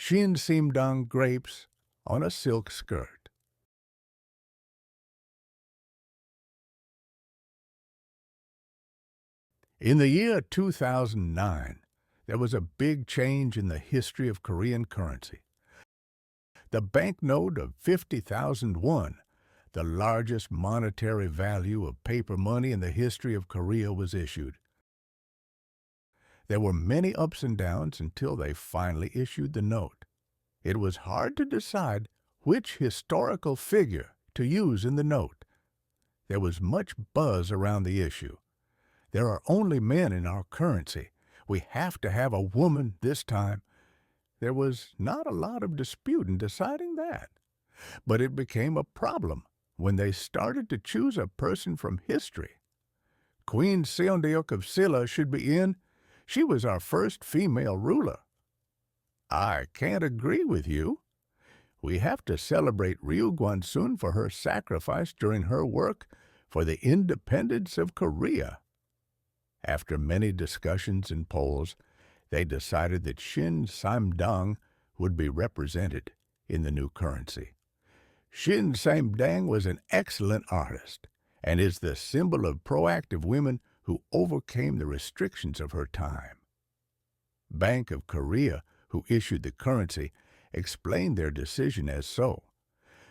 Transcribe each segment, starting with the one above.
Shin Saimdang grapes on a silk skirt. In the year 2009, there was a big change in the history of Korean currency. The banknote of 50,000 won, the largest monetary value of paper money in the history of Korea, was issued. There were many ups and downs until they finally issued the note. It was hard to decide which historical figure to use in the note. There was much buzz around the issue. There are only men in our currency. We have to have a woman this time. There was not a lot of dispute in deciding that. But it became a problem when they started to choose a person from history. Queen Seondeok of Silla should be in. She was our first female ruler. I can't agree with you. We have to celebrate Ryu Gwansun for her sacrifice during her work for the independence of Korea. After many discussions and polls, they decided that Shin Saimdang would be represented in the new currency. Shin Saimdang was an excellent artist and is the symbol of proactive women who overcame the restrictions of her time. Bank of Korea, who issued the currency, explained their decision as so.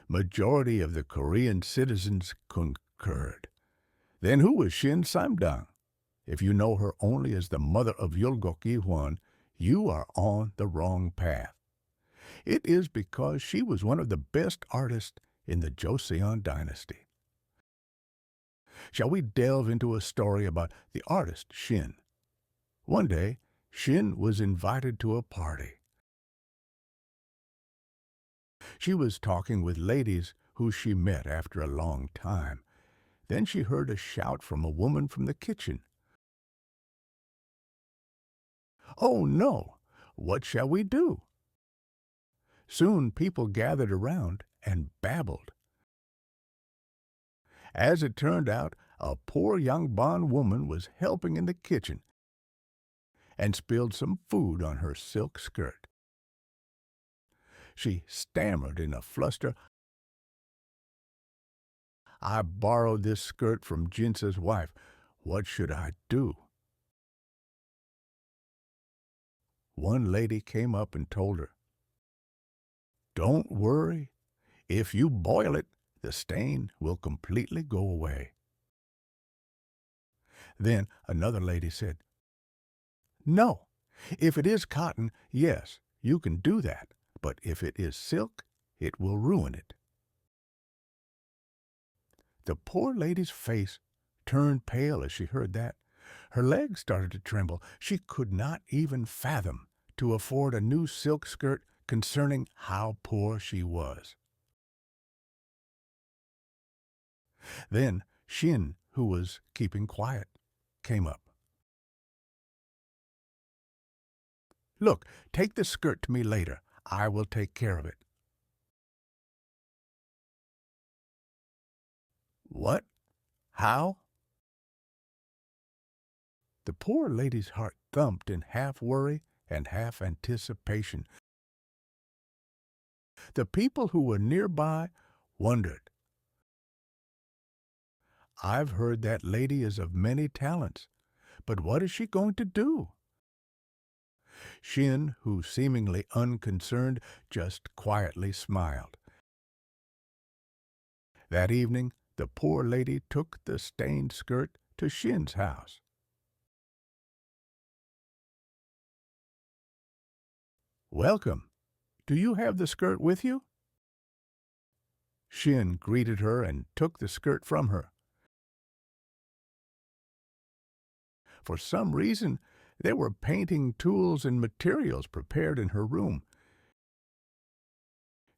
Majority of the Korean citizens concurred. Then who was Shin Saimdang? If you know her only as the mother of Yulgok Ihwan, you are on the wrong path. It is because she was one of the best artists in the Joseon dynasty. Shall we delve into a story about the artist Shin? One day, Shin was invited to a party. She was talking with ladies who she met after a long time. Then she heard a shout from a woman from the kitchen. "Oh, no! What shall we do?" Soon people gathered around and babbled. As it turned out, a poor young bond woman was helping in the kitchen and spilled some food on her silk skirt. She stammered in a fluster, "I borrowed this skirt from Jinsa's wife. What should I do?" One lady came up and told her, "Don't worry. If you boil it, the stain will completely go away." Then another lady said, "No, if it is cotton, yes, you can do that. But if it is silk, it will ruin it." The poor lady's face turned pale as she heard that. Her legs started to tremble. She could not even fathom to afford a new silk skirt, concerning how poor she was. Then Shin, who was keeping quiet, came up. "Look, take the skirt to me later. I will take care of it." "What? How?" The poor lady's heart thumped in half worry and half anticipation. The people who were nearby wondered. "I've heard that lady is of many talents, but what is she going to do?" Shin, who seemingly unconcerned, just quietly smiled. That evening, the poor lady took the stained skirt to Shin's house. "Welcome. Do you have the skirt with you?" Shin greeted her and took the skirt from her. For some reason, there were painting tools and materials prepared in her room.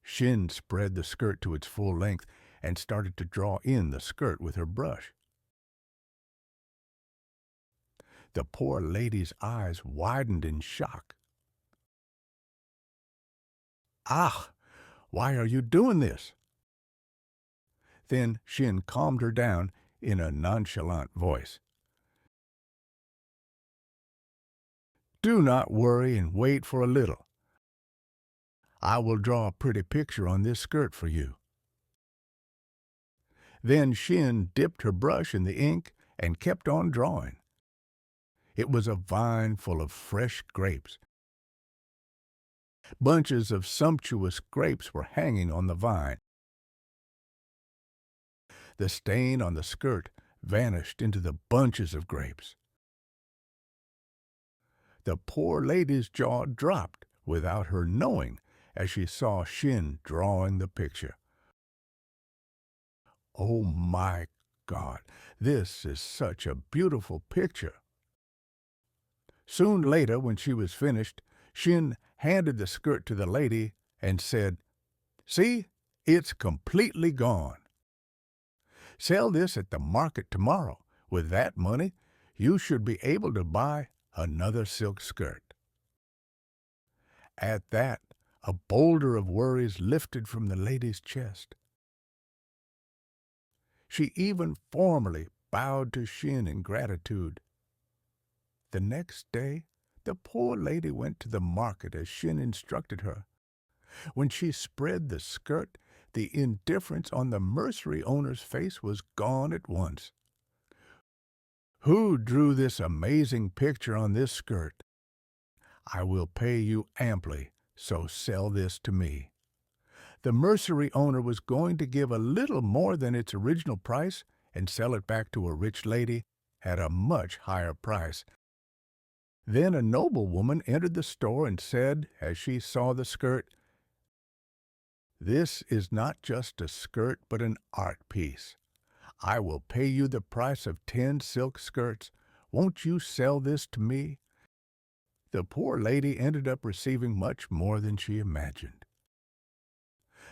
Shin spread the skirt to its full length and started to draw in the skirt with her brush. The poor lady's eyes widened in shock. "Ah! Why are you doing this?" Then Shin calmed her down in a nonchalant voice. "Do not worry and wait for a little. I will draw a pretty picture on this skirt for you." Then Shin dipped her brush in the ink and kept on drawing. It was a vine full of fresh grapes. Bunches of sumptuous grapes were hanging on the vine. The stain on the skirt vanished into the bunches of grapes. The poor lady's jaw dropped without her knowing as she saw Shin drawing the picture. "Oh my God, this is such a beautiful picture." Soon later, when she was finished, Shin handed the skirt to the lady and said, "See, it's completely gone. Sell this at the market tomorrow. With that money, you should be able to buy another silk skirt." At that, a boulder of worries lifted from the lady's chest. She even formally bowed to Shin in gratitude. The next day, the poor lady went to the market as Shin instructed her. When she spread the skirt, the indifference on the mercery owner's face was gone at once. "Who drew this amazing picture on this skirt? I will pay you amply, so sell this to me." The mercery owner was going to give a little more than its original price and sell it back to a rich lady at a much higher price. Then a noblewoman entered the store and said, as she saw the skirt, "This is not just a skirt, but an art piece. I will pay you the price of 10 silk skirts. Won't you sell this to me?" The poor lady ended up receiving much more than she imagined.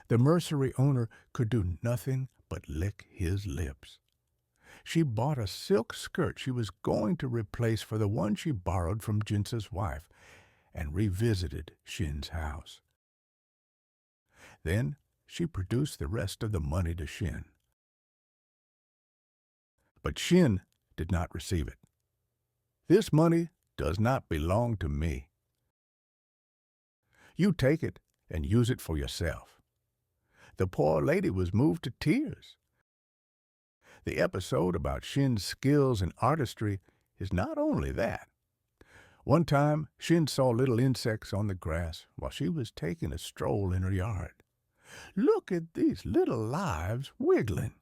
The mercery owner could do nothing but lick his lips. She bought a silk skirt she was going to replace for the one she borrowed from Jinsa's wife and revisited Shin's house. Then she produced the rest of the money to Shin. But Shin did not receive it. "This money does not belong to me. You take it and use it for yourself." The poor lady was moved to tears. The episode about Shin's skills and artistry is not only that. One time, Shin saw little insects on the grass while she was taking a stroll in her yard. "Look at these little lives wiggling."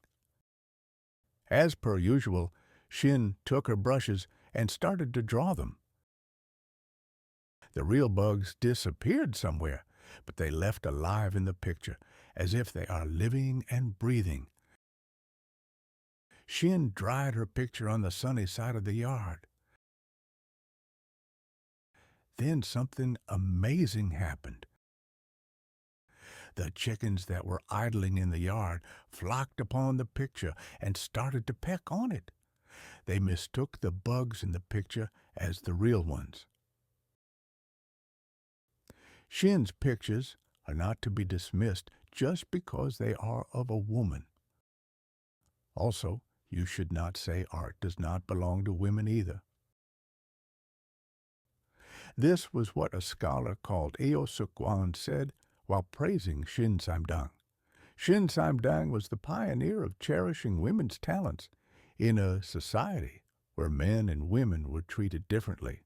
As per usual, Shin took her brushes and started to draw them. The real bugs disappeared somewhere, but they left alive in the picture, as if they are living and breathing. Shin dried her picture on the sunny side of the yard. Then something amazing happened. The chickens that were idling in the yard flocked upon the picture and started to peck on it. They mistook the bugs in the picture as the real ones. Shin's pictures are not to be dismissed just because they are of a woman. Also, you should not say art does not belong to women either. This was what a scholar called Eo Suk-wan said while praising Shin Saimdang. Shin Saimdang was the pioneer of cherishing women's talents in a society where men and women were treated differently.